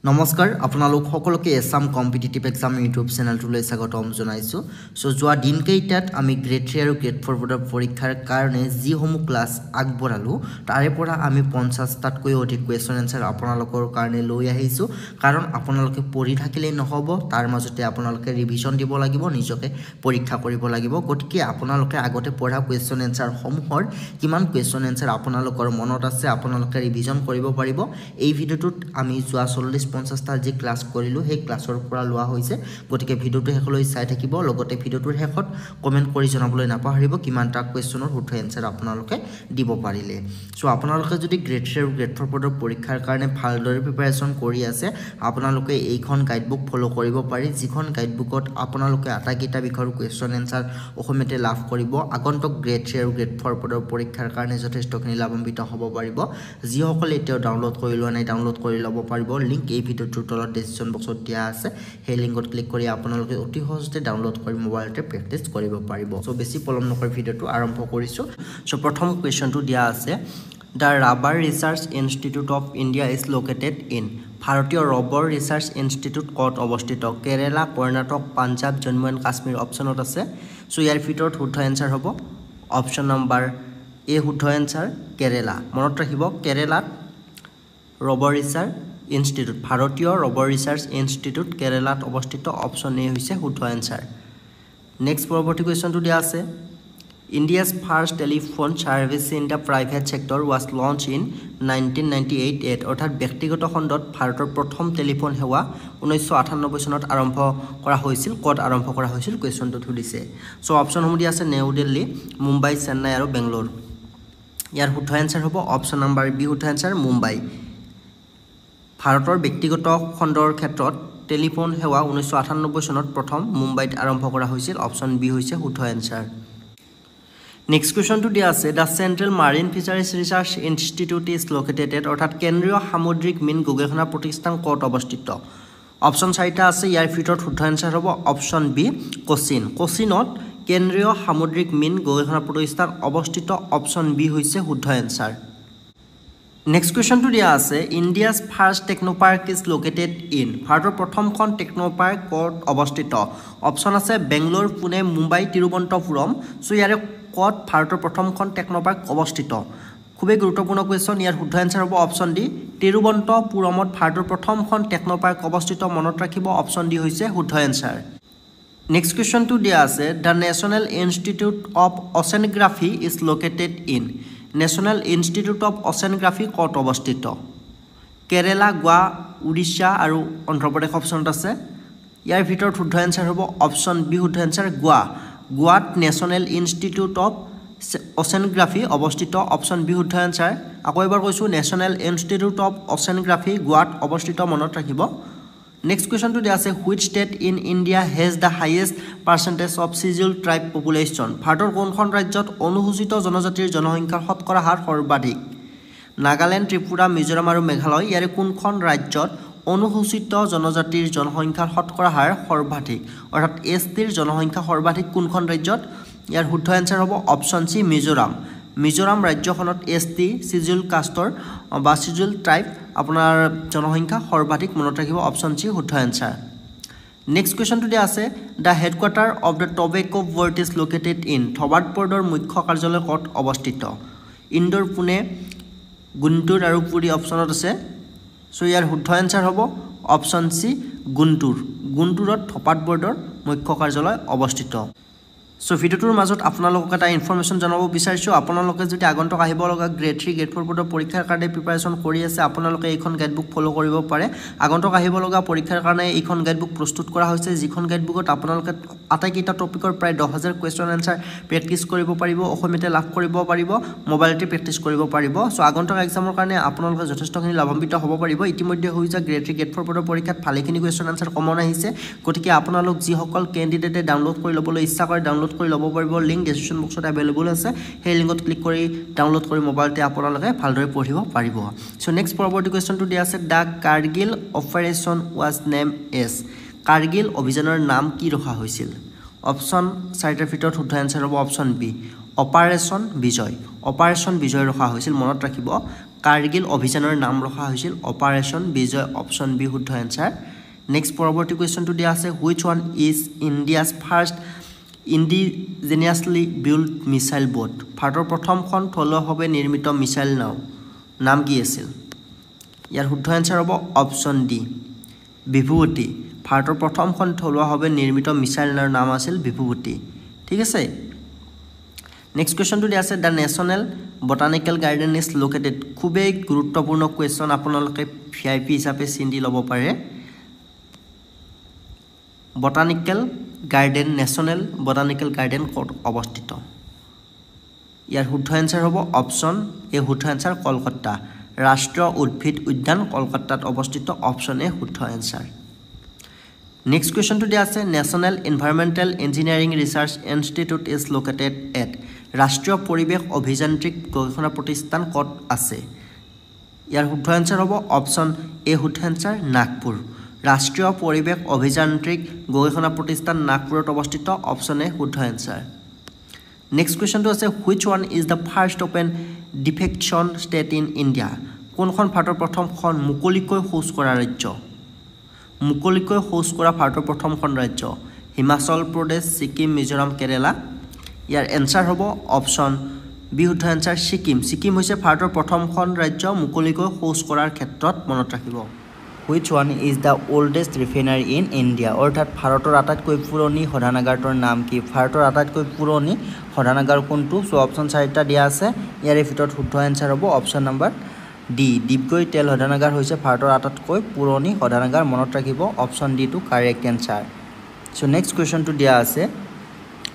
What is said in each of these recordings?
নমস্কাৰ আপোনালোক সকলোকে এছাম কম্পিটিটিভ এক্সাম ইউটিউব চেনেলটোলৈ স্বাগতম জনাইছোঁ সো যোৱা দিনকেইটাত আমি গ্ৰেড 3 আৰু গ্ৰেড 4 বোৰ্ডৰ পৰীক্ষাৰ কাৰণে যিসমূহ ক্লাছ আগবঢ়ালোঁ তাৰে পৰা আমি 50টাতকৈ অধিক কুৱেশ্যন এনসাৰ আপোনালোকৰ কাৰণে লৈ আহিছোঁ কাৰণ আপোনালোকে পঢ়ি থাকিলেই নহ'ব তাৰ মাজতে আপোনালোকে ৰিভিজন দিব লাগিব নিজকে পৰীক্ষা কৰিব লাগিব গতিকে আপোনালোকে আগতে পঢ়া কুৱেশ্যন এনসাৰ সমূহৰ কিমান কুৱেশ্যন এনসাৰ আপোনালোকৰ মনত আছে আপোনালোকে ৰিভিজন কৰিব পাৰিব এই ভিডিঅ'টোত আমি যোৱা 50টা যি ক্লাছ কৰিলো সেই ক্লাছৰ পৰা লোৱা হৈছে গতিকে ভিডিঅ'টো হেকলৈ চাই থাকিব লগতে ভিডিঅ'টোৰ হেকত কমেন্ট কৰি জনাবলৈ নাপাহৰিব কিমানটা কুৱেশ্যনৰ শুদ্ধ এনসাৰ আপোনালোকে দিব পাৰিলে সো আপোনালোকে যদি গ্ৰেড 3 আৰু গ্ৰেড 4 পদৰ পৰীক্ষাৰ কাৰণে ভালদৰে প্ৰিপাৰেচন কৰি আছে আপোনালোকে এইখন গাইডবুক ফলো কৰিব পাৰি যিখন গাইডবুকত আপোনালোকে আটাইকেইটা বিষয়ৰ কুৱেশ্যন এনসাৰ অসমীয়াতে লাভ কৰিব আগন্তুক গ্ৰেড 3 আৰু গ্ৰেড 4 পদৰ পৰীক্ষাৰ কাৰণে যথেষ্টখিনি লাভান্বিত হ'ব পাৰিব যিসকলে এতিয়াও ডাউনলোড কৰি লোৱা নাই ডাউনলোড কৰি ল'ব পাৰিব লিংক এই ভিডিঅ'টোৰ তলত ডেসক্ৰিপচন বক্সত দিয়া আছে সেই লিংকত ক্লিক কৰি আপোনালোকে অতি সহজতে ডাউনলোড কৰি মোবাইলতে প্ৰেক্টিছ কৰিব পাৰিব সো বেছি পলম নকৰি ভিডিঅ'টো আৰম্ভ কৰিছো সো প্ৰথম কোৱেশ্চনটো দিয়া আছে The Rubber Research Institute of India is located in ভাৰতীয় ৰবৰ ৰিসাৰ্চ ইনষ্টিটিউট ক'ত অৱস্থিত কেৰালা কৰ্ণাটক পাঞ্জাব জম্মু এণ্ড কাশ্মীৰ অপচনত আছে সো ইয়াৰ ভিতৰত শুদ্ধ এনসাৰ হ'ব অপচন নম্বৰ এ শুদ্ধ এনসাৰ কেৰালা মনত ৰাখিব কেৰালাত ৰবৰ ৰিসাৰ্চ ইনষ্টিটিউট ভাৰতীয় ৰবৰ ৰিসাৰ্চ ইনষ্টিটিউট কেৰালাত অৱস্থিত অপচন এ হৈছে শুদ্ধ এনসাৰ নেক্সট পৰৱৰ্তী কোৱেশ্চনটো দিয়া আছে India's first telephone service in the private sector was launched in 1998 অৰ্থাৎ ব্যক্তিগত খণ্ডত ভাৰতৰ প্ৰথম টেলিফোন সেৱা 1998 চনত আৰম্ভ কৰা হৈছিল ক'ত আৰম্ভ কৰা হৈছিল কোৱেশ্চনটো সুধিছে সো অপচনসমূহ দিয়া আছে নিউ দিল্লী মুম্বাই চেন্নাই আৰু বেংগলোৰ ইয়াৰ শুদ্ধ এনসাৰ হ'ব অপচন নম্বৰ বি শুদ্ধ এনসাৰ মুম্বাই ভাৰতৰ ব্যক্তিগত খণ্ডৰ ক্ষেত্ৰত টেলিফোন সেৱা 1998 চনত প্ৰথম মুম্বাইত আৰম্ভ কৰা হৈছিল অপচন বি হৈছে শুদ্ধ এনসাৰ নেক্সট কোৱেশ্চনটো দিয়া আছে the central marine fisheries research institute is located অৰ্থাৎ কেন্দ্ৰীয় সামুদ্ৰিক মীন গৱেষণা প্ৰতিষ্ঠান ক'ত অৱস্থিত অপচন 4টা আছে ইয়াৰ ভিতৰত শুদ্ধ এনসাৰ হ'ব অপচন বি কোচিন কোচিনত কেন্দ্ৰীয় সামুদ্ৰিক মীন গৱেষণা প্ৰতিষ্ঠান অৱস্থিত অপচন বি হৈছে শুদ্ধ এনসাৰ নেক্সট কোৱেশ্চনটো দিয়া আছে India's first technopark is located in ভাৰতৰ প্ৰথমখন টেকনোপাৰ্ক ক'ত অৱস্থিত অপচন আছে বেংগলোৰ পুনে মুম্বাই তিৰুৱনন্তপুৰম সো ইয়াৰে ক'ত ভাৰতৰ প্ৰথমখন টেকনোপাৰ্ক অৱস্থিত খুবেই গুৰুত্বপূৰ্ণ কোৱেশ্চন ইয়াৰ শুদ্ধ এনসাৰ হ'ব অপচন ডি তিৰুৱনন্তপুৰমত ভাৰতৰ প্ৰথমখন টেকনোপাৰ্ক অৱস্থিত মনত ৰাখিব অপচন ডি হৈছে শুদ্ধ এনসাৰ নেক্সট কোৱেশ্চনটো দিয়া আছে the national institute of oceanography is located in national institute of oceanography ক'ত অৱস্থিত কেৰালা গোৱা উৰিষ্যা আৰু অন্ধ্ৰপ্ৰদেশ অপচনত আছে ইয়াৰ ভিতৰত শুদ্ধ এনসাৰ হ'ব অপচন বি শুদ্ধ এনসাৰ গোৱাত নেশ্যনেল ইনষ্টিটিউট অফ অচেনোগ্ৰাফি অৱস্থিত অপচন বি শুদ্ধ এনসাৰ আকৌ এবাৰ কৈছোঁ নেশ্যনেল ইনষ্টিটিউট অফ অচেনোগ্ৰাফি গোৱাত অৱস্থিত মনত ৰাখিব নেক্সট কোৱেশ্চনটো দিয়া আছে which state in India has the highest percentage of schedule tribe population ভাৰতৰ কোনখন ৰাজ্যত অনুসূচিত জনজাতিৰ জনসংখ্যাৰ শতকৰা হাৰ সৰ্বাধিক নাগালেণ্ড ত্ৰিপুৰা মিজোৰাম আৰু মেঘালয় ইয়াৰে কোনখন ৰাজ্যত অনুসূচিত জনজাতিৰ জনসংখ্যাৰ শতকৰা হাৰ সৰ্বাধিক অৰ্থাৎ এছটিৰ জনসংখ্যা সৰ্বাধিক কোনখন ৰাজ্যত ইয়াৰ শুদ্ধ এনসাৰ হ'ব অপচন সি মিজোৰাম ৰাজ্যখনত এছটি চিডিউল কাষ্টৰ বা চিডিউল ট্ৰাইব আপোনাৰ জনসংখ্যা সৰ্বাধিক মনত ৰাখিব অপচন সি শুদ্ধ এনসাৰ নেক্সট কোৱেশ্চনটো দিয়া আছে the headquarter of the tobacco board is located in থবাৰ্ড বোৰ্ডৰ মুখ্য কাৰ্যালয় ক'ত অৱস্থিত ইন্দোৰ পুনে গুণ্টুৰ আৰু পুৰী অপচনত আছে সো ইয়াৰ শুদ্ধ এনসাৰ হ'ব অপচন সি গুণ্টুৰত থপাৰ্ড বোৰ্ডৰ মুখ্য কাৰ্যালয় অৱস্থিত সো ভিডিঅ'টোৰ মাজত আপোনালোকক এটা ইনফৰমেশ্যন জনাব বিচাৰিছোঁ আপোনালোকে যদি আগন্তুক আহিব লগা গ্ৰেড 3 গ্ৰেড 4 পদৰ পৰীক্ষাৰ কাৰণে প্ৰিপাৰেচন কৰি আছে আপোনালোকে এইখন গাইডবুক ফলো কৰিব পাৰে আগন্তুক আহিব লগা পৰীক্ষাৰ কাৰণে এইখন গাইডবুক প্ৰস্তুত কৰা হৈছে যিখন গাইডবুকত আপোনালোকে আটাইকেইটা টপিকৰ প্ৰায় 10000 কুৱেশ্যন এনসাৰ প্ৰেক্টিছ কৰিব পাৰিব অসমীয়াতে লাভ কৰিব পাৰিব মোবাইলতে প্ৰেক্টিছ কৰিব পাৰিব সো আগন্তুক এক্সামৰ কাৰণে আপোনালোকে যথেষ্টখিনি লাভান্বিত হ'ব পাৰিব ইতিমধ্যে হৈ যায় গ্ৰেড 3 গ্ৰেড 4 পদৰ পৰীক্ষাত ভালেখিনি কুৱেশ্যন এনসাৰ কমন আহিছে গতিকে আপোনালোক যিসকল কেণ্ডিডেটে ডাউনলোড কৰি ল'বলৈ ইচ্ছা কৰে ডাউনলোড কৰি ল'ব পাৰিব লিংক ডেসক্ৰিপচন বক্সত अवेलेबल আছে সেই লিংকত ক্লিক কৰি ডাউনলোড কৰি মোবাইলতে আপোনালোকে ভালদৰে পঢ়িব পাৰিব সো নেক্সট পৰৱৰ্তী কোৱেশ্চনটো দিয়া আছে দা কাৰগিল অপাৰেচন ওয়াজ নেম এজ কাৰগিল অভিযানৰ নাম কি ৰখা হৈছিল অপচন 4টাৰ ভিতৰত শুদ্ধ এনসাৰ হ'ব অপচন বি অপাৰেচন বিজয় ৰখা হৈছিল মনত ৰাখিব কাৰ্গিল অভিযানৰ নাম ৰখা হৈছিল অপাৰেশ্যন বিজয় অপশ্যন বি শুদ্ধ এনসাৰ নেক্সট পৰৱৰ্তী কোৱেশ্চনটো দিয়া আছে which one is India's first indigenously build missile boat ভাৰতৰ প্ৰথমখন থলুৱাভাৱে নিৰ্মিত মিছাইল নাম কি আছিল ইয়াৰ শুদ্ধ এনসাৰ হ'ব অপশ্যন ডি বিভূতি ভাৰতৰ প্ৰথমখন থলুৱাভাৱে নিৰ্মিত মিছাইল নাম আছিল বিভূতি ঠিক আছে নেক্সট কোৱেশ্চনটো দিয়া আছে the national botanical garden is located খুবেই গুৰুত্বপূৰ্ণ কোৱেশ্চন আপোনালোকে ভিআইপি হিচাপে চিন্তি ল'ব পাৰে botanical garden national botanical garden ক'ত অৱস্থিত ইয়াৰ শুদ্ধ এনসাৰ হ'ব অপশ্যন এ শুদ্ধ এনসাৰ কলকাতা ৰাষ্ট্ৰীয় উদ্ভিদ উদ্যান কলকাতাত অৱস্থিত অপশ্যন এ শুদ্ধ এনসাৰ নেক্সট কোৱেশ্চনটো দিয়া আছে national environmental engineering research institute is located at ৰাষ্ট্ৰীয় পৰিৱেশ অভিযান্ত্ৰিক গৱেষণা প্ৰতিষ্ঠান ক'ত আছে ইয়াৰ শুদ্ধ এনসাৰ হ'ব অপশ্যন এ শুদ্ধ এনসাৰ নাগপুৰ ৰাষ্ট্ৰীয় পৰিৱেশ অভিযান্ত্ৰিক গৱেষণা প্ৰতিষ্ঠান নাগপুৰত অৱস্থিত অপশ্যন এ শুদ্ধ এনসাৰ নেক্সট কোৱেশ্চনটো আছে which one is the first open defecation state in India কোনখন ভাৰতৰ প্ৰথমখন মুকলিকৈ শৌচ কৰা ৰাজ্য মুকলিকৈ শৌচ কৰা ভাৰতৰ প্ৰথমখন ৰাজ্য হিমাচল প্ৰদেশ ছিকিম মিজোৰাম কেৰালা ইয়াৰ এনসাৰ হ'ব অপশ্যন বি শুদ্ধ এনসাৰ ছিকিম হৈছে ভাৰতৰ প্ৰথমখন ৰাজ্য মুকলিকৈ শৌচ কৰাৰ ক্ষেত্ৰত মনত ৰাখিব which one is the oldest refinery in India অৰ্থাৎ ভাৰতৰ আটাইতকৈ পুৰণি শোধনাগাৰটোৰ নাম কি ভাৰতৰ আটাইতকৈ পুৰণি শোধনাগাৰ কোনটো চ' অপশ্যন 4টা দিয়া আছে ইয়াৰে ভিতৰত শুদ্ধ এনসাৰ হ'ব অপশ্যন নম্বৰ ডি ডিগবৈ তেল শোধনাগাৰ হৈছে ভাৰতৰ আটাইতকৈ পুৰণি শোধনাগাৰ মনত ৰাখিব অপশ্যন ডি টু কাৰেক্ট এনসাৰ চ' নেক্সট কুৱেশ্যনটো দিয়া আছে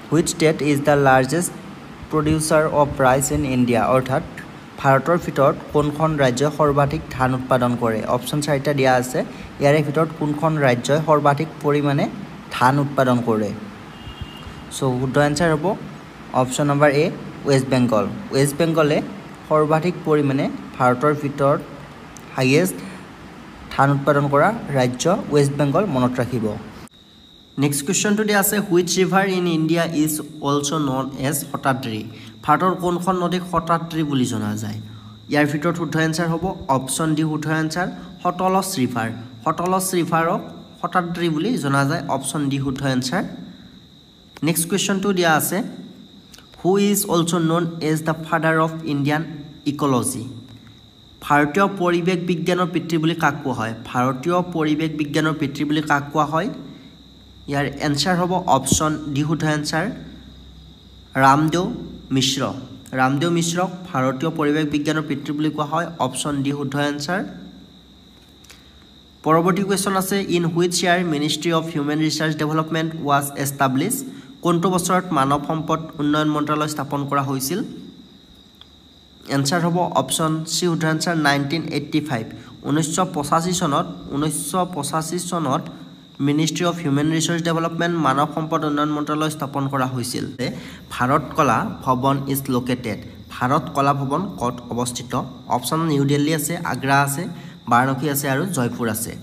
which state is the largest producer of rice in India অৰ্থাৎ ভাৰতৰ ভিতৰত কোনখন ৰাজ্যই সৰ্বাধিক ধান উৎপাদন কৰে অপশ্যন 4টা দিয়া আছে ইয়াৰে ভিতৰত কোনখন ৰাজ্যই সৰ্বাধিক পৰিমাণে ধান উৎপাদন কৰে চ' শুদ্ধ এনসাৰ হ'ব অপশ্যন নম্বৰ এ ৱেষ্ট বেংগলে সৰ্বাধিক পৰিমাণে ভাৰতৰ ভিতৰত হাইয়েষ্ট ধান উৎপাদন কৰা ৰাজ্য ৱেষ্ট বেংগল মনত ৰাখিব নেক্সট কুৱেশ্যনটো দিয়া আছে which river in India is also' known as শতাদ্ৰী ভাৰতৰ কোনখন নদীক শতাদ্ৰী বুলি জনা যায় ইয়াৰ ভিতৰত শুদ্ধ এনসাৰ হ'ব অপশ্যন ডি শুদ্ধ এনসাৰ সতলজ ৰিভাৰক শতাদ্ৰী বুলি জনা যায় অপশ্যন ডি শুদ্ধ এনসাৰ নেক্সট কুৱেশ্যনটো দিয়া আছে who is also' known as the father of Indian ecology ভাৰতীয় পৰিৱেশ বিজ্ঞানৰ পিতৃ বুলি কাক কোৱা হয় ভাৰতীয় পৰিৱেশ বিজ্ঞানৰ পিতৃ বুলি কাক কোৱা হয় ইয়াৰ এনসাৰ হ'ব অপশ্যন ডি শুদ্ধ এনসাৰ ৰামদেৱ মিশ্ৰক ভাৰতীয় পৰিৱেশ বিজ্ঞানৰ পিতৃ বুলি কোৱা হয় অপশ্যন ডি শুদ্ধ এনসাৰ পৰৱৰ্তী কুৱেশ্যন আছে in which year ministry of human research development was establish কোনটো বছৰত মানৱ সম্পদ উন্নয়ন মন্ত্ৰালয় স্থাপন কৰা হৈছিল এনসাৰ হ'ব অপশ্যন চি শুদ্ধ এনসাৰ 1985 1985 চনত ministry of human resource development মানৱ সম্পদ উন্নয়ন মন্ত্ৰালয় স্থাপন কৰা হৈছিল ভাৰত কলা ভৱন ইজ লোকেটেড ভাৰত কলা ভৱন ক'ত অৱস্থিত অপশ্যন নিউ দিল্লী আছে আগ্ৰা আছে বাৰাণসী আছে আৰু জয়পুৰ আছে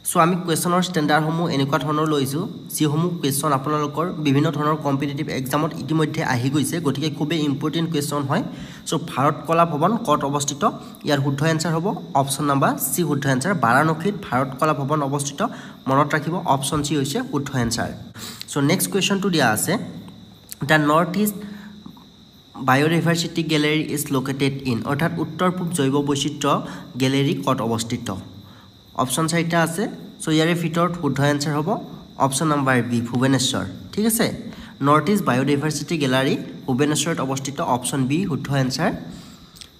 চ' আমি কুৱেশ্যনৰ ষ্টেণ্ডাৰ্ডসমূহ এনেকুৱা ধৰণৰ লৈছোঁ যিসমূহ কুৱেশ্যন আপোনালোকৰ বিভিন্ন ধৰণৰ কম্পিটিটিভ এক্সামত ইতিমধ্যে আহি গৈছে গতিকে খুবেই ইম্পৰ্টেণ্ট কুৱেশ্যন হয় চ' ভাৰত কলা ভৱন ক'ত অৱস্থিত ইয়াৰ শুদ্ধ এনসাৰ হ'ব অপশ্যন নম্বৰ চি শুদ্ধ এনসাৰ বাৰাণসীত ভাৰত কলা ভৱন অৱস্থিত মনত ৰাখিব অপশ্যন চি হৈছে শুদ্ধ এনসাৰ চ' নেক্সট কুৱেশ্যনটো দিয়া আছে the north east biodiversity gallery is located in অৰ্থাৎ উত্তৰ পূব জৈৱ বৈচিত্ৰ্য গেলেৰী ক'ত অৱস্থিত অপশ্যন 4টা আছে চ' ইয়াৰে ভিতৰত শুদ্ধ এনসাৰ হ'ব অপশ্যন নম্বৰ বি ভুৱনেশ্বৰ ঠিক আছে নৰ্থ ইষ্ট বায়'ডাইভাৰ্চিটি গেলাৰী ভুৱনেশ্বৰত অৱস্থিত অপশ্যন বি শুদ্ধ এনসাৰ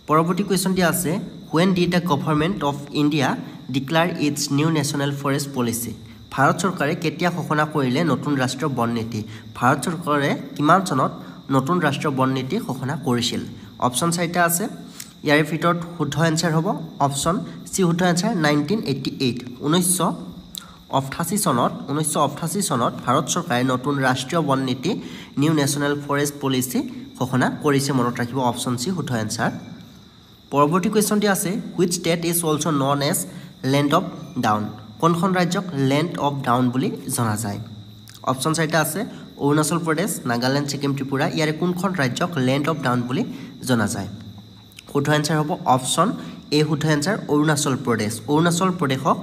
পৰৱৰ্তী কুৱেশ্যন দিয়া আছে when did the government of India declare its new national forest policy Bharat চৰকাৰে কেতিয়া ঘোষণা কৰিলে নতুন ৰাষ্ট্ৰীয় বন নীতি ভাৰত চৰকাৰে কিমান চনত নতুন ৰাষ্ট্ৰীয় বন নীতি ঘোষণা কৰিছিল অপশ্যন 4টা আছে ইয়াৰে ভিতৰত শুদ্ধ এনসাৰ হ'ব অপশ্যন চি শুদ্ধ এনসাৰ 1988 চনত ভাৰত চৰকাৰে নতুন ৰাষ্ট্ৰীয় বন নীতি নিউ নেশ্যনেল ফৰেষ্ট পলিচি ঘোষণা কৰিছে মনত ৰাখিব অপশ্যন চি শুদ্ধ এনসাৰ পৰৱৰ্তী কুৱেশ্যনটি আছে which state is also' known as land of dawn কোনখন ৰাজ্যক লেণ্ড অফ ডাউন বুলি জনা যায় অপশ্যন 4টা আছে অৰুণাচল প্ৰদেশ নাগালেণ্ড ছিকিম ত্ৰিপুৰা ইয়াৰে কোনখন ৰাজ্যক লেণ্ড অফ ডাউন বুলি জনা যায় শুদ্ধ এনসাৰ হ'ব অপশ্যন এ শুদ্ধ এনসাৰ অৰুণাচল প্ৰদেশক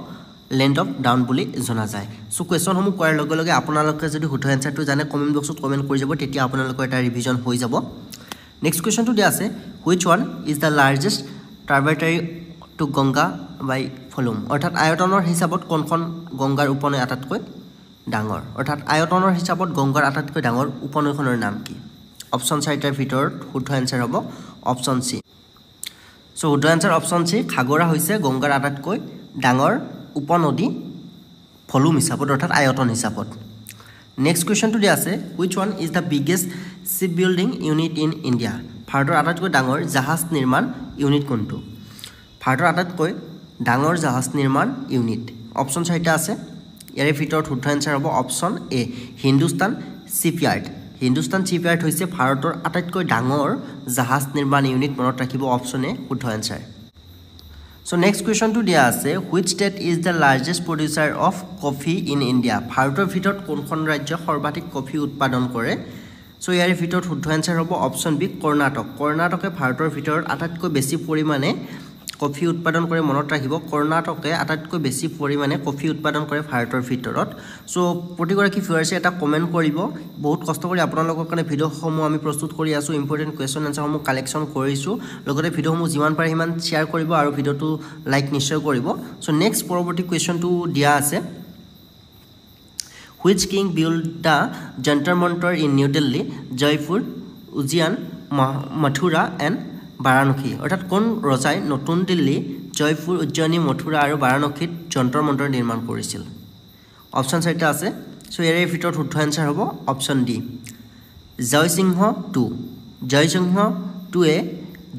লেণ্ড অফ ডাউন বুলি জনা যায় সো কোৱেশ্চনসমূহ কৰাৰ লগে লগে আপোনালোকে যদি শুদ্ধ এনসাৰটো জানে কমেন্ট বক্সত কমেন্ট কৰি যাব তেতিয়া আপোনালোকৰ এটা ৰিভিজন হৈ যাব নেক্সট কোৱেশ্চনটো দিয়া আছে which one is the largest tributary to Ganga by volume অৰ্থাৎ আয়তনৰ হিচাপত কোনখন গংগাৰ উপনৈ আটাইতকৈ ডাঙৰ অৰ্থাৎ আয়তনৰ হিচাপত গংগাৰ আটাইতকৈ ডাঙৰ উপনৈখনৰ নাম কি অপচন চাৰিটাৰ ভিতৰত শুদ্ধ এনসাৰ হ'ব অপচন সি সো শুদ্ধ এনসাৰ অপচন সি খাগৰা হৈছে গংগাৰ আটাইতকৈ ডাঙৰ উপনদী ভলিউম হিচাপত অৰ্থাৎ আয়তন হিচাপত নেক্সট কোৱেশ্চনটো দিয়া আছে which one is the biggest shipbuilding unit in India ভাৰতৰ আটাইতকৈ ডাঙৰ জাহাজ নিৰ্মাণ ইউনিট কোনটো ভাৰতৰ আটাইতকৈ ডাঙৰ জাহাজ নিৰ্মাণ ইউনিট অপচন চাৰিটা আছে ইয়াৰে ভিতৰত শুদ্ধ এনসাৰ হ'ব অপচন এ হিন্দুস্তান শিপইয়াৰ্ড হৈছে ভাৰতৰ আটাইতকৈ ডাঙৰ জাহাজ নিৰ্মাণ ইউনিট মনত ৰাখিব অপচন এ শুদ্ধ এনসাৰ সো নেক্সট কোৱেশ্চনটো দিয়া আছে which state is the largest producer of coffee in India ভাৰতৰ ভিতৰত কোনখন ৰাজ্য সৰ্বাধিক কফি উৎপাদন কৰে সো ইয়াৰে ভিতৰত শুদ্ধ এনসাৰ হ'ব অপচন বি কৰ্ণাটকে ভাৰতৰ ভিতৰত আটাইতকৈ বেছি পৰিমাণে কফি উৎপাদন কৰে মনত ৰাখিব কৰ্ণাটকে আটাইতকৈ বেছি পৰিমাণে কফি উৎপাদন কৰে ভাৰতৰ ভিতৰত সো প্ৰতিগৰাকী ভিউৱাৰ্ছে এটা কমেন্ট কৰিব বহুত কষ্ট কৰি আপোনালোকৰ কাৰণে ভিডিঅ'সমূহ আমি প্ৰস্তুত কৰি আছো ইম্পৰ্টেন্ট কোৱেশ্চন এনসাৰসমূহ কালেকশ্যন কৰিছো লগতে ভিডিঅ'সমূহ যিমান পাৰে সিমান শ্বেয়াৰ কৰিব আৰু ভিডিঅ'টো লাইক নিশ্চয় কৰিব সো নেক্সট পৰৱৰ্তী কুৱেশ্চনটো দিয়া আছে which king built the Jantar Mantar in New Delhi, Jaipur, Ujjain, Mathura and Varanasi অৰ্থাৎ কোন ৰজাই নতুন দিল্লী জয়পুৰ উজ্জয়িনী মথুৰা আৰু বাৰাণসীত যন্তৰ মন্তৰ নিৰ্মাণ কৰিছিল অপচন চাৰিটা আছে সো ইয়াৰে ভিতৰত শুদ্ধ এনসাৰ হ'ব অপচন ডি জয়সিংহ 2 এ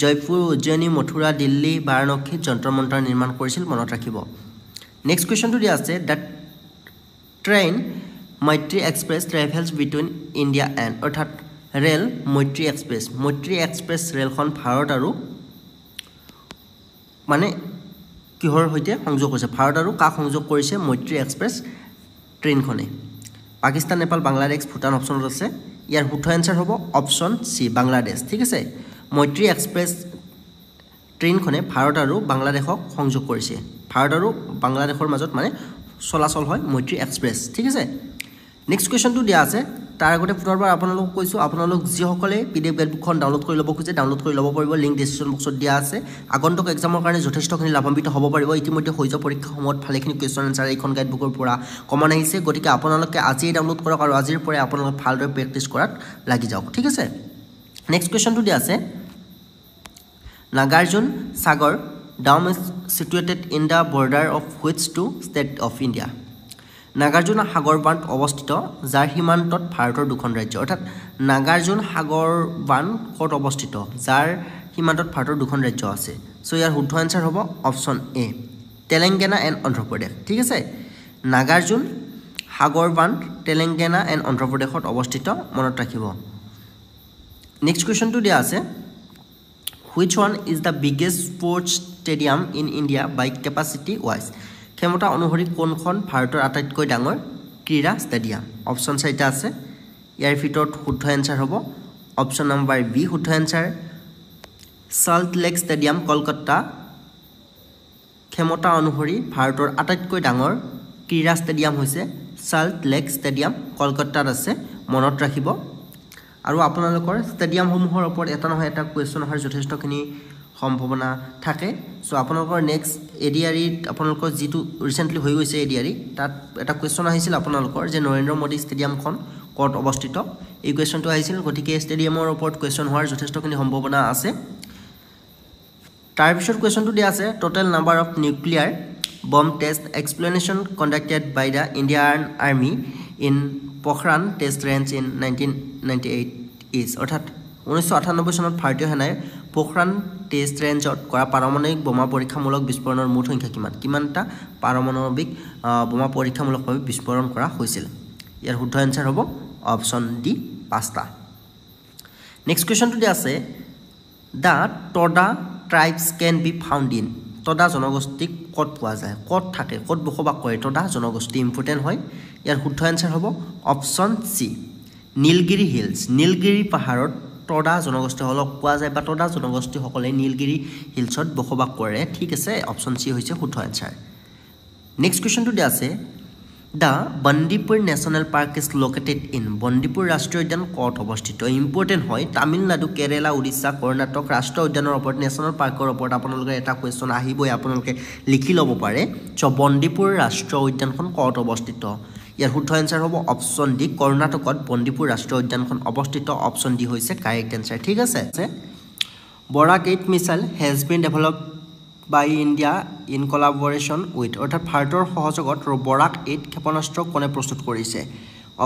জয়পুৰ উজ্জয়িনী মথুৰা দিল্লী বাৰাণসীত যন্তৰ মন্তৰ নিৰ্মাণ কৰিছিল মনত ৰাখিব নেক্সট কোৱেশ্চনটো দিয়া আছে that train Maitri Express travels between India and অৰ্থাৎ ৰেল মৈত্ৰী এক্সপ্ৰেছ ৰেলখন ভাৰত আৰু মানে কিহৰ হৈতে সংযোগ হৈছে ভাৰত আৰু কাক সংযোগ কৰিছে মৈত্ৰী এক্সপ্ৰেছ ট্ৰেইনখনে পাকিস্তান নেপাল বাংলাদেশ ভুটান অপচনত আছে ইয়াৰ শুদ্ধ এনসাৰ হ'ব অপচন সি বাংলাদেশ ঠিক আছে মৈত্ৰী এক্সপ্ৰেছ ট্ৰেইনখনে ভাৰত আৰু বাংলাদেশক সংযোগ কৰিছে ভাৰত আৰু বাংলাদেশৰ মাজত মানে চলাচল হয় মৈত্ৰী এক্সপ্ৰেছ ঠিক আছে নেক্সট কোৱেশ্চনটো দিয়া আছে তাৰ আগতে পুনৰবাৰ আপোনালোকক কৈছো আপোনালোক যিসকলে পিডিএফ গাইডবুকখন ডাউনলোড কৰি ল'ব খোজে ডাউনলোড কৰি ল'ব পাৰিব লিংক ডেসক্ৰিপচন বক্সত দিয়া আছে আগন্তুক এক্সামৰ কাৰণে যথেষ্টখিনি লাভান্বিত হ'ব পাৰিব ইতিমধ্যে হৈ যোৱা পৰীক্ষা সময়ত ভালেখিনি কোৱেশ্চন এনসাৰ এইখন গাইডবুকৰ পৰা কমন আহিছে গতিকে আপোনালোকে আজিয়ে ডাউনলোড কৰক আৰু আজিৰ পৰাই আপোনালোকে ভালদৰে প্ৰেক্টিছ কৰাত লাগি যাওক ঠিক আছে নেক্সট কোৱেশ্চনটো দিয়া আছে নাগাৰ্জুন সাগৰ Dam is situated in the border of which two state of India? Nagarjuna সাগৰ বান্ধ অৱস্থিত যাৰ সীমান্তত ভাৰতৰ দুখন ৰাজ্য অৰ্থাৎ নাগাৰ্জুন সাগৰ বান্ধ ক'ত অৱস্থিত যাৰ সীমান্তত ভাৰতৰ দুখন ৰাজ্য আছে সো ইয়াৰ শুদ্ধ এনসাৰ হ'ব option A Telangana and Andhra Pradesh ঠিক আছে নাগাৰ্জুন সাগৰ বান্ধ তেলেংগানা এণ্ড অন্ধ্ৰপ্ৰদেশত অৱস্থিত মনত ৰাখিব নেক্সট কোৱেশ্চনটো দিয়া আছে which one is the biggest sports stadium in India by capacity wise ক্ষমতা অনুসৰি কোনখন ভাৰতৰ আটাইতকৈ ডাঙৰ ক্ৰীড়া ষ্টেডিয়াম অপচন চাৰিটা আছে ইয়াৰ ভিতৰত শুদ্ধ এনসাৰ হ'ব অপচন নম্বৰ বি শুদ্ধ answer salt lake stadium Kolkata ক্ষমতা অনুসৰি ভাৰতৰ আটাইতকৈ ডাঙৰ ক্ৰীড়া ষ্টেডিয়াম হৈছে সল্ট লেক ষ্টেডিয়াম কলকাতাত আছে মনত ৰাখিব আৰু আপোনালোকৰ ষ্টেডিয়ামসমূহৰ ওপৰত এটা নহয় এটা কোৱেশ্চন অহাৰ যথেষ্টখিনি সম্ভাৱনা থাকে সো আপোনালোকৰ নেক্সট এডিআৰিত আপোনালোকৰ যেটো ৰিসেন্টলি হৈ গৈছে এডিআৰি তাত এটা কোৱেশ্চন আহিছিল আপোনালোকৰ যে নৰেন্দ্ৰ মোদী ষ্টেডিয়ামখন ক'ত অৱস্থিত এই কোৱেশ্চনটো আহিছিল গতিকে ষ্টেডিয়ামৰ ওপৰত কোৱেশ্চন হোৱাৰ যথেষ্টখিনি সম্ভাৱনা আছে তাৰ পিছত কোৱেশ্চনটো দিয়া আছে total number of nuclear bomb test explanation conducted by the Indian Army in Pokhran test range in 1998 is অৰ্থাৎ 1998 চনত ভাৰতীয় সেনাই পোখৰাণ টেষ্ট ৰেঞ্জত কৰা পাৰমাণৱিক বোমা পৰীক্ষামূলক বিস্ফোৰণৰ মুঠ সংখ্যা কিমানটা পাৰমাণৱিক বোমা পৰীক্ষামূলকভাৱে বিস্ফোৰণ কৰা হৈছিল ইয়াৰ শুদ্ধ এনসাৰ হ'ব অপচন ডি 5টা নেক্সট কোৱেশ্চনটো দি আছে দা Tada ট্ৰাইবস can be found in Tada জনগোষ্ঠী ক'ত পোৱা যায় ক'ত থাকে ক'ত বসবাস কৰে টডা জনগোষ্ঠী ইম্পৰ্টেন্ট হয় ইয়াৰ শুদ্ধ এনসাৰ হ'ব option C Nilgiri hills Nilgiri পাহাৰত টডা জনগোষ্ঠীসকলক কোৱা যায় বা টডা জনগোষ্ঠীসকলে নীলগিৰি হিলছত বসবাস কৰে ঠিক আছে অপশ্যন চি হৈছে শুদ্ধ এনসাৰ নেক্সট কোৱেশ্চনটো দিয়া আছে The Bandipur National Park is located in Bandipur Rashtriya Udyan ক'ত অৱস্থিত ইম্পৰ্টেন্ট হয় তামিলনাডু কেৰালা উৰিষ্যা কৰ্ণাটক ৰাষ্ট্ৰীয় উদ্যানৰ ওপৰত নেশ্যনেল পাৰ্কৰ ওপৰত আপোনালোকে এটা কোৱেশ্চন আহিবই আপোনালোকে লিখি ল'ব পাৰে চ বন্দিপুৰ ৰাষ্ট্ৰীয় উদ্যানখন ক'ত অৱস্থিত ইয়াৰ শুদ্ধ এনসাৰ হ'ব অপশ্যন ডি কৰ্ণাটকত বন্দিপুৰ ৰাষ্ট্ৰীয় উদ্যানখন অৱস্থিত অপশ্যন ডি হৈছে কাৰেক্ট এনসাৰ ঠিক আছে বৰাক 8 missile has been developed by India in collaboration with অর্থাৎ ভাৰতৰ সহযোগত বৰাক 8 ক্ষেপণাস্ত্ৰ কোনে প্ৰস্তুত কৰিছে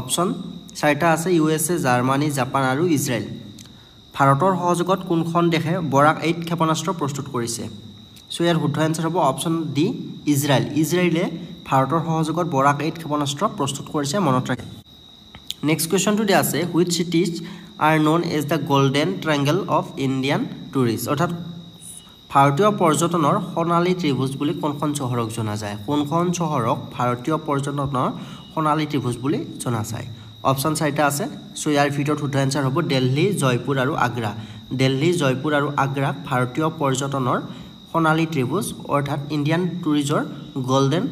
অপশ্যন চাৰিটা আছে USA জাৰ্মানী জাপান আৰু ইজৰাইল ভাৰতৰ সহযোগত কোনখন দেশে বৰাক 8 ক্ষেপণাস্ত্ৰ প্ৰস্তুত কৰিছে সো ইয়াৰ শুদ্ধ এনসাৰ হ'ব অপশ্যন ডি ইজৰাইল ইজৰাইলে ভাৰতৰ সহযোগত বৰাক 8 ক্ষেপণাস্ত্ৰ প্ৰস্তুত কৰিছে মনত ৰাখিব নেক্সট কোৱেশ্চনটো দিয়া আছে which cities are known as the golden triangle of Indian tourists অৰ্থাৎ ভাৰতীয় পৰ্যটনৰ সোণালী ত্ৰিভুজ বুলি কোনখন চহৰক জনা যায় কোনখন চহৰক ভাৰতীয় পৰ্যটনৰ সোণালী ত্ৰিভুজ বুলি জনা যায় অপশ্যন চাৰিটা আছে সো ইয়াৰ ভিতৰত শুদ্ধ এনসাৰ হ'ব দিল্লী জয়পুৰ আৰু আগ্ৰা দিল্লী জয়পুৰ আৰু আগ্ৰাক ভাৰতীয় পৰ্যটনৰ সোণালী ত্ৰিভুজ অৰ্থাৎ ইণ্ডিয়ান টুৰিজৰ গোল্ডেন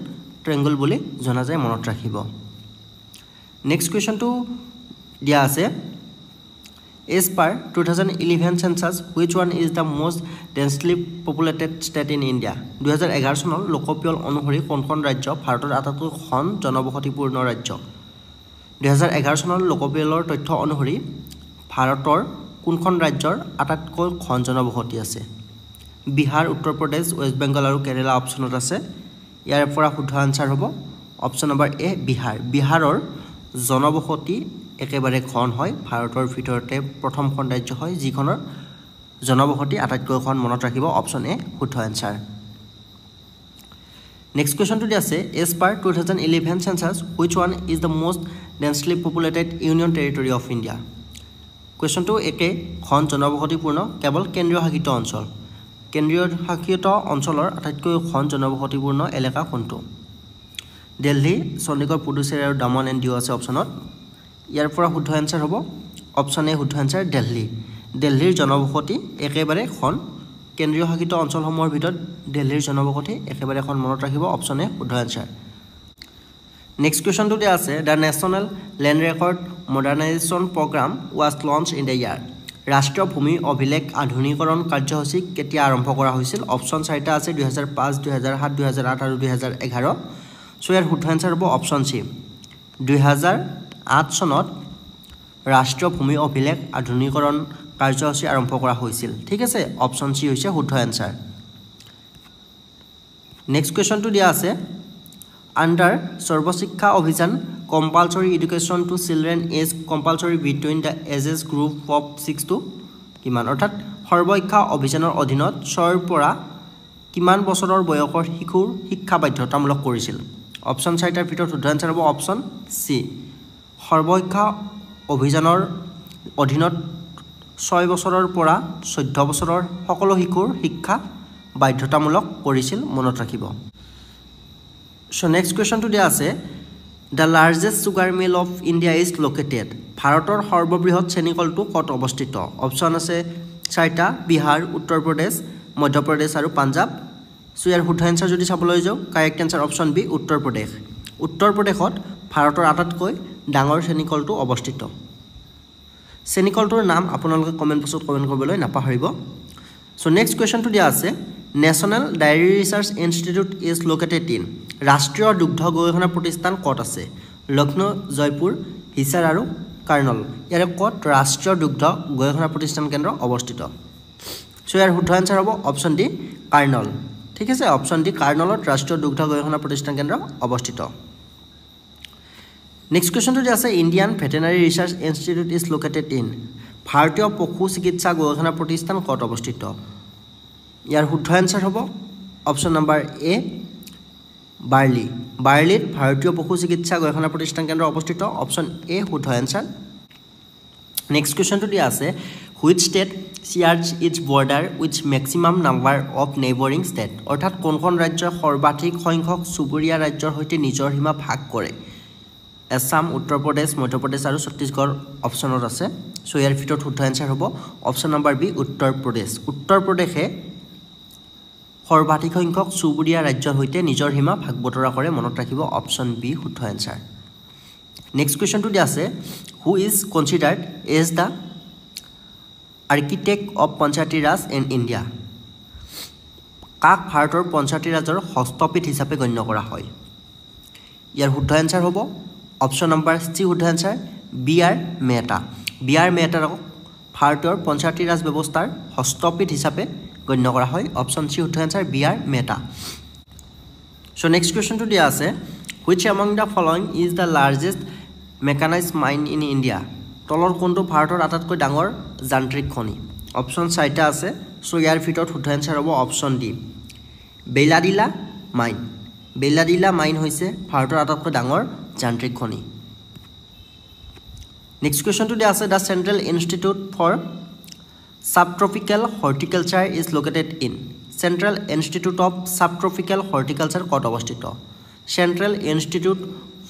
ট্ৰায়াঙ্গল বুলি জনা যায় মনত ৰাখিব নেক্সট কোৱেশ্চনটো দিয়া আছে As per 2011 census, which one is the most densely populated state in India? 2011 চনৰ লোকপিয়ল অনুসৰি কোনখন ৰাজ্য ভাৰতৰ আটাইতকৈ ঘন জনবসতিপূৰ্ণ ৰাজ্য 2011 চনৰ লোকপিয়লৰ তথ্য অনুসৰি ভাৰতৰ কোনখন ৰাজ্যৰ আটাইতকৈ ঘন জনবসতি আছে বিহাৰ উত্তৰ প্ৰদেশ ৱেষ্ট বেংগল আৰু কেৰালা অপশ্যনত আছে ইয়াৰ পৰা শুদ্ধ আনসাৰ হ'ব অপশ্যন নম্বৰ এ বিহাৰৰ জনবসতি একেবাৰে ঘন হয় ভাৰতৰ ভিতৰতে প্ৰথমখন ৰাজ্য হয় যিখনৰ জনবসতি আটাইতকৈ ঘন মনত ৰাখিব অপশ্যন এ শুদ্ধ এনসাৰ নেক্সট কোৱেশ্চনটো আছে as per 2011 census which one is the most densely populated union territory of India কোৱেশ্চনটো একে ঘন জনবসতিপূৰ্ণ কেৱল কেন্দ্ৰীয় শাসিত অঞ্চল কেন্দ্ৰীয় শাসিত অঞ্চলৰ আটাইতকৈ ঘন জনবসতিপূৰ্ণ এলেকা কোনটো দিল্লী চণ্ডীগড় পুডুচেৰী আৰু দামন এণ্ড দিউ আছে অপশ্যনত ইয়াৰ পৰা শুদ্ধ এনসাৰ হ'ব অপশ্যন এ শুদ্ধ এনসাৰ দিল্লীৰ জনবসতি একেবাৰে ঘন কেন্দ্ৰীয় শাসিত অঞ্চলসমূহৰ ভিতৰত দিল্লীৰ জনবসতি একেবাৰে ঘন মনত ৰাখিব অপশ্যন এ শুদ্ধ এনসাৰ নেক্সট কোৱেশ্চনটো দিয়া আছে the national land record modernisation programme was launch in the year ৰাষ্ট্ৰীয় ভূমি অভিলেখ আধুনিকৰণ কাৰ্যসূচী কেতিয়া আৰম্ভ কৰা হৈছিল অপশ্যন চাৰিটা আছে 2005 2007 2008 আৰু 2011 সো ইয়াৰ শুদ্ধ এনসাৰ হ'ব অপশ্যন চি 2008 চনত ৰাষ্ট্ৰীয় ভূমি অভিলেখ আধুনিকৰণ কাৰ্যসূচী আৰম্ভ কৰা হৈছিল ঠিক আছে অপশ্যন চি হৈছে শুদ্ধ এনসাৰ নেক্সট কোৱেশ্চনটো দিয়া আছে under Sarvashiksha Abhiyan compulsory education to children age compulsory between the ages group of 6 to কিমান অৰ্থাৎ সৰ্বশিক্ষা অভিযানৰ অধীনত 6 পৰা কিমান বছৰৰ বয়সৰ শিশুৰ শিক্ষা বাধ্যতামূলক কৰিছিল অপশ্যন চাৰিটাৰ ভিতৰত শুদ্ধ এনসাৰ হ'ব অপশ্যন চি সৰ্বশিক্ষা অভিযানৰ অধীনত 6 বছৰৰ পৰা 14 বছৰৰ সকলো শিশুৰ শিক্ষা বাধ্যতামূলক কৰিছিল মনত ৰাখিব সো নেক্সট কোৱেশ্চনটো দিয়া আছে the largest sugar meal of India is located ভাৰতৰ সৰ্ববৃহৎ চেনিকলটো ক'ত অৱস্থিত অপশ্যন আছে চাৰিটা বিহাৰ উত্তৰ প্ৰদেশ মধ্যপ্ৰদেশ আৰু পাঞ্জাব সো ইয়াৰ শুদ্ধ এনসাৰ যদি চাবলৈ যাওঁ কাৰেক্ট এনসাৰ অপশ্যন বি উত্তৰ প্ৰদেশত ভাৰতৰ আটাইতকৈ ডাঙৰ চেনিকলটো অৱস্থিত চেনিকলটোৰ নাম আপোনালোকে কমেন্ট বক্সত কমেন্ট কৰিবলৈ নাপাহৰিব সো নেক্সট কোৱেশ্চনটো দিয়া আছে national diary research institute is located in ৰাষ্ট্ৰীয় দুগ্ধ গৱেষণা প্ৰতিষ্ঠান ক'ত আছে লক্ষ্ণৌ জয়পুৰ হিছাৰ আৰু কাৰ্ণল ইয়াৰে ক'ত ৰাষ্ট্ৰীয় দুগ্ধ গৱেষণা প্ৰতিষ্ঠান কেন্দ্ৰ অৱস্থিত সো ইয়াৰ শুদ্ধ এনসাৰ হ'ব অপশ্যন ডি কাৰ্ণল ঠিক আছে অপশ্যন ডি কাৰ্ণলত ৰাষ্ট্ৰীয় দুগ্ধ গৱেষণা প্ৰতিষ্ঠান কেন্দ্ৰ অৱস্থিত নেক্সট কোৱেশ্চনটো দিয়া আছে Indian veterinary research institute is located in ভাৰতীয় পশু চিকিৎসা গৱেষণা প্ৰতিষ্ঠান ক'ত অৱস্থিত ইয়াৰ শুদ্ধ এনসাৰ হ'ব অপশ্যন নম্বৰ এ বাৰ্লিত ভাৰতীয় পশু চিকিৎসা গৱেষণা প্ৰতিষ্ঠান কেন্দ্ৰ অৱস্থিত অপশ্যন এ শুদ্ধ এনসাৰ নেক্সট কোৱেশ্চনটো দিয়া আছে which state shares its border with maximum number of neighboring state অৰ্থাৎ কোনখন ৰাজ্যৰ সৰ্বাধিক সংখ্যক চুবুৰীয়া ৰাজ্যৰ সৈতে নিজৰ সীমা ভাগ কৰে আসাম উত্তৰ প্ৰদেশ মধ্য প্ৰদেশ আৰু ছত্তীশগড় অপশ্যনত আছে সো ইয়াৰ ভিতৰত শুদ্ধ এনসাৰ হ'ব option number B Uttar Pradesh Uttar প্ৰদেশে সৰ্বাধিক সংখ্যক চুবুৰীয়া ৰাজ্যৰ সৈতে নিজৰ সীমা ভাগ বতৰা কৰে মনত ৰাখিব অপশন বি শুদ্ধ এনসাৰ নেক্সট কোৱেশ্চনটো দি আছে who is considered as the architect of panchayati raj in India কাক ভাৰতৰ পঞ্চায়তী ৰাজৰ হস্তপীঠ হিচাপে গণ্য কৰা হয় ইয়াৰ শুদ্ধ এনসাৰ হ'ব অপশন নম্বৰ সি শুদ্ধ এনসাৰ বি আৰ মেহতা ভাৰতৰ পঞ্চায়তী ৰাজ ব্যৱস্থাৰ হস্তপীঠ হিচাপে গণ্য কৰা হয় অপশন সি শুদ্ধ answer B R Mehta so next কোৱেশ্চনটো দিয়া আছে which among the following is the largest mechanised mine in India তলৰ কোনটো ভাৰতৰ আটাইতকৈ ডাঙৰ যান্ত্ৰিক খনি অপশন চাৰিটা আছে সো ইয়াৰ ভিতৰত শুদ্ধ এনসাৰ হ'ব অপশন ডি বেলাডিলা মাইন হৈছে ভাৰতৰ আটাইতকৈ ডাঙৰ যান্ত্ৰিক খনি নেক্সট কোৱেশ্চনটো দিয়া আছে the central institute for subtropical horticulture is located in central institute of subtropical horticulture ক'ত অৱস্থিত central institute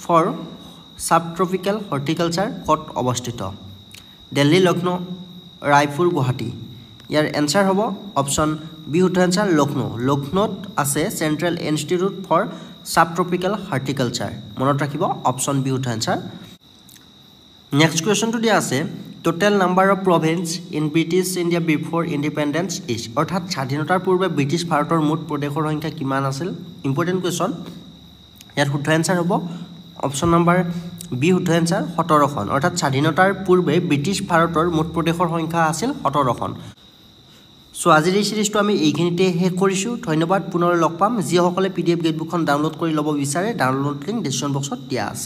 for subtropical horticulture ক'ত অৱস্থিত দিল্লী লক্ষ্ণৌ ৰায়পুৰ গুৱাহাটী ইয়াৰ এনসাৰ হ'ব অপশন বি শুদ্ধ এনসাৰ লক্ষ্ণৌত আছে central institute for subtropical horticulture মনত ৰাখিব অপশন বি শুদ্ধ এনসাৰ নেক্সট কোৱেশ্চনটো দিয়া আছে total number of province in British India before independence is অৰ্থাৎ স্বাধীনতাৰ পূৰ্বে ব্ৰিটিছ ভাৰতৰ মুঠ প্ৰদেশৰ সংখ্যা কিমান আছিল ইম্পৰ্টেণ্ট কুৱেশ্যন ইয়াৰ শুদ্ধ এনসাৰ হ'ব অপশন নম্বৰ বি শুদ্ধ এনসাৰ 17খন অৰ্থাৎ স্বাধীনতাৰ পূৰ্বে ব্ৰিটিছ ভাৰতৰ মুঠ প্ৰদেশৰ সংখ্যা আছিল 17খন সো আজিৰ এই সিৰিজটো আমি এইখিনিতে শেষ কৰিছোঁ ধন্যবাদ পুনৰ লগ পাম যিসকলে PDF গেটবুকখন ডাউনলোড কৰি ল'ব বিচাৰে ডাউনলোড লিংক ডেছক্ৰিপশ্যন বক্সত দিয়া আছে